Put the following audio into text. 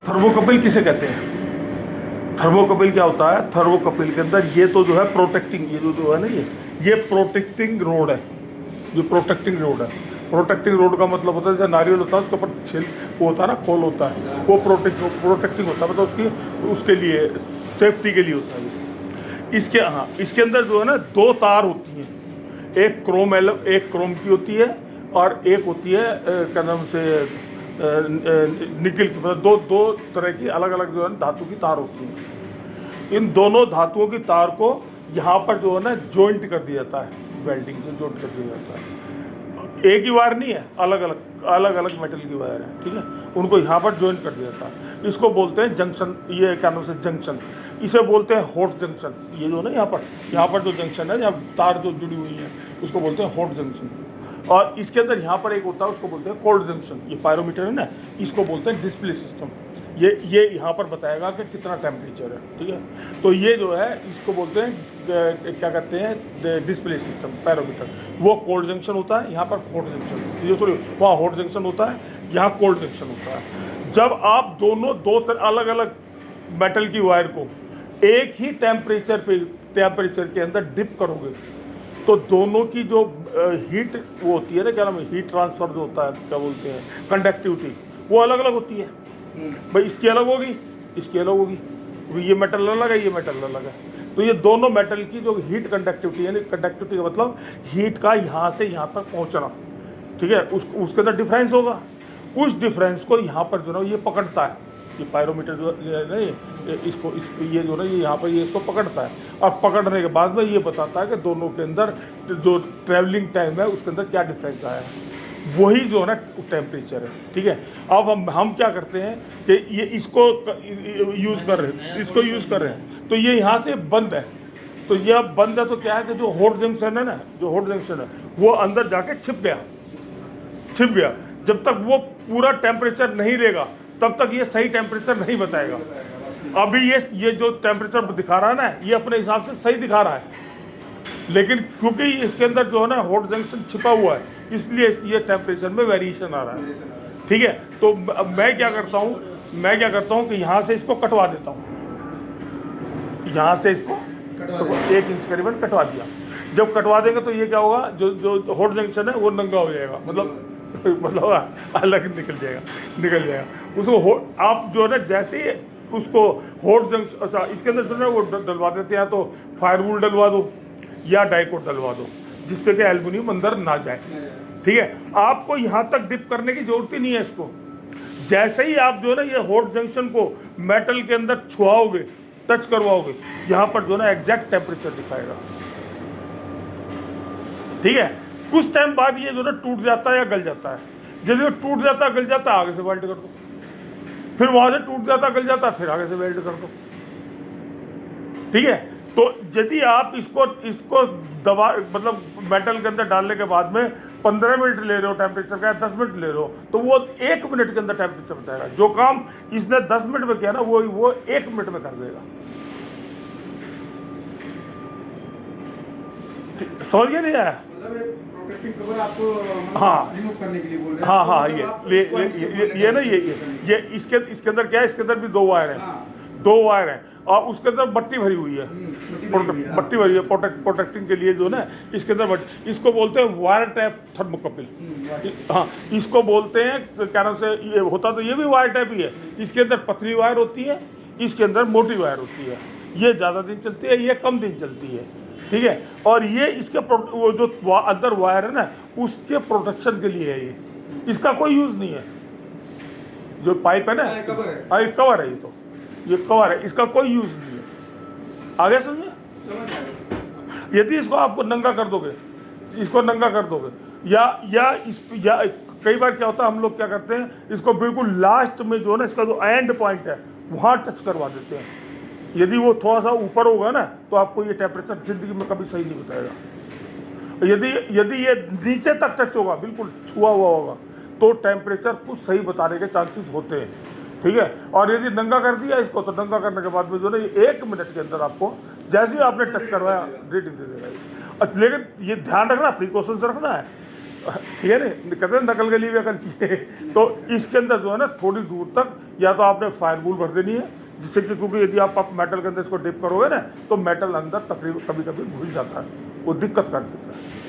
थर्मोकपिल किसे कहते हैं? थर्मोकपिल क्या होता है? थर्मोकपिल के अंदर ये तो जो है प्रोटेक्टिंग, ये जो है ना, ये प्रोटेक्टिंग रोड है। जो प्रोटेक्टिंग रोड है, प्रोटेक्टिंग रोड का मतलब होता है जैसे नारियल होता है उसके ऊपर छिल वो होता है ना, खोल होता है, वो प्रोटेक्टिंग होता है, मतलब उसके लिए सेफ्टी के लिए होता है। इसके अंदर जो है ना दो तार होती हैं, एक क्रोम की होती है और एक होती है क्या नाम से निकल की, मतलब दो तरह की अलग अलग जो है धातु की तार होती है। इन दोनों धातुओं की तार को यहाँ पर जो है ना जॉइंट कर दिया जाता है, वेल्डिंग से जॉइंट कर दिया जाता है। एक ही वायर नहीं है, अलग अलग मेटल की वायर है, ठीक है, उनको यहाँ पर जॉइंट कर दिया जाता है। इसको बोलते हैं जंक्शन, ये क्या नाम से जंक्शन, इसे बोलते हैं हॉट जंक्शन। ये जो ना यहाँ पर जो जंक्शन है, जहाँ तार जो जुड़ी हुई है उसको बोलते हैं हॉट जंक्शन। और इसके अंदर यहाँ पर एक होता है उसको बोलते हैं कोल्ड जंक्शन। ये पायरोमीटर है ना, इसको बोलते हैं डिस्प्ले सिस्टम। ये यहाँ पर बताएगा कि कितना टेम्परेचर है, ठीक है। तो ये जो है इसको बोलते हैं क्या कहते हैं, डिस्प्ले सिस्टम, पैरोमीटर। वो कोल्ड जंक्शन होता है, यहाँ पर हॉट जंक्शन, ये सॉरी वहाँ हॉट जंक्शन होता है, यहाँ कोल्ड जंक्शन होता है। जब आप दो अलग अलग मेटल की वायर को एक ही टेम्परेचर के अंदर डिप करोगे तो दोनों की जो हीट वो होती है ना, क्या नाम है, हीट ट्रांसफर जो होता है, क्या बोलते हैं, कंडक्टिविटी, वो अलग अलग होती है। भाई इसकी अलग होगी, इसकी अलग होगी, ये मेटल अलग है, ये मेटल अलग है। तो ये दोनों मेटल की जो हीट कंडक्टिविटी है, कंडक्टिविटी का मतलब हीट का यहाँ से यहाँ तक पहुँचना, ठीक है, उसके अंदर डिफरेंस होगा। उस डिफरेंस को यहाँ पर जो ना ये पकड़ता है, ये पायरोमीटर जो है ना, ये जो ना ये यहाँ पर ये इसको पकड़ता है, और पकड़ने के बाद में ये बताता है कि दोनों के अंदर जो ट्रैवलिंग टाइम है उसके अंदर क्या डिफरेंस आया है, वही जो है ना टेम्परेचर है, ठीक है। अब हम क्या करते हैं कि ये इसको यूज़ कर रहे हैं, तो ये यहाँ से बंद है, तो यह बंद है, तो क्या है कि जो हॉट जंक्शन है ना, जो हॉट जंक्शन है वो अंदर जाके छिप गया। जब तक वो पूरा टेम्परेचर नहीं लेगा तब तक ये सही टेम्परेचर नहीं बताएगा। अभी ये जो टेम्परेचर दिखा रहा है ना, ये अपने हिसाब से सही दिखा रहा है, लेकिन क्योंकि इसके अंदर जो है ना हॉट जंक्शन छिपा हुआ है, इसलिए ये टेम्परेचर में वेरिएशन आ रहा है, ठीक है। तो मैं क्या करता हूँ कि यहाँ से इसको कटवा देता हूँ, यहाँ से इसको 1 इंच करीबन कटवा दिया। जब कटवा देंगे तो ये क्या होगा, जो हॉट जंक्शन है वो नंगा हो जाएगा, मतलब अलग निकल जाएगा उसको। आप जो है ना जैसे ही उसको हॉट जंक्शन, अच्छा इसके अंदर जो है वो डलवा देते हैं, तो फायरवुड डलवा दो या डाइकोट डलवा दो, जिससे कि एल्युमिनियम अंदर ना जाए, ठीक है। आपको यहाँ तक डिप करने की जरूरत ही नहीं है इसको। जैसे ही आप जो है ना ये हॉट जंक्शन को मेटल के अंदर छुआओगे, टच करवाओगे, यहाँ पर जो है ना एग्जैक्ट टेम्परेचर दिखाएगा, ठीक है। कुछ टाइम बाद ये जो ना टूट जाता है या गल जाता है। यदि वो टूट जाता है, गल जाता है, आगे से वेल्ड कर दो, फिर वहां से टूट जाता, गल जाता, फिर आगे से वेल्ड कर दो, ठीक है। तो यदि आप इसको दबा, मतलब मेटल के अंदर डालने के बाद में 15 मिनट ले रहे हो टेम्परेचर का, 10 मिनट ले रहे हो, तो वो 1 मिनट के अंदर टेम्परेचर बताएगा। जो काम इसने 10 मिनट में किया ना, वो 1 मिनट में कर देगा। समझ गया नहीं आया? कवर आपको हाँ रिमूव करने के लिए बोल रहे हैं। हाँ, ये ना ये इसके अंदर क्या है, इसके अंदर भी 2 वायर हैं, 2 वायर हैं, और उसके अंदर मट्टी भरी हुई है, मट्टी भरी है प्रोटेक्टिंग के लिए जो ना, इसके अंदर इसको बोलते हैं वायर टाइप थर्मोकपिल। हाँ, इसको बोलते हैं क्या नाम से, ये होता तो ये भी वायर टाइप ही है। इसके अंदर पतली वायर होती है, इसके अंदर मोटी वायर होती है। ये ज़्यादा दिन चलती है, ये कम दिन चलती है, ठीक है। और ये इसके वो जो अंदर वायर है ना, उसके प्रोटेक्शन के लिए है ये, इसका कोई यूज़ नहीं है। जो पाइप है ना, कवर है, ये कवर है, इसका कोई यूज़ नहीं है। आगे समझे? यदि इसको आपको नंगा कर दोगे, या कई बार क्या होता है, हम लोग क्या करते हैं, इसको बिल्कुल लास्ट में जो ना इसका जो एंड पॉइंट है वहाँ टच करवा देते हैं। यदि वो थोड़ा सा ऊपर होगा ना, तो आपको ये टेम्परेचर जिंदगी में कभी सही नहीं बताएगा। यदि ये नीचे तक टच होगा, बिल्कुल छुआ हुआ होगा, तो टेम्परेचर कुछ सही बताने के चांसेस होते हैं, ठीक है। और यदि नंगा कर दिया इसको, तो नंगा करने के बाद में जो ना 1 मिनट के अंदर आपको, जैसे ही आपने टच करवाया, रीडिंग दे देगा। लेकिन ये ध्यान रखना, प्रिकॉशंस रखना है। ठीक है ना, कहते हैं नकल गली में अकल चाहिए। तो इसके अंदर जो है ना थोड़ी दूर तक या तो आपने फायरवुल भर देनी है, जिससे कि क्योंकि यदि आप मेटल के अंदर इसको डिप करोगे ना तो मेटल अंदर तकरीबन कभी कभी घुस जाता है, वो दिक्कत कर देता है।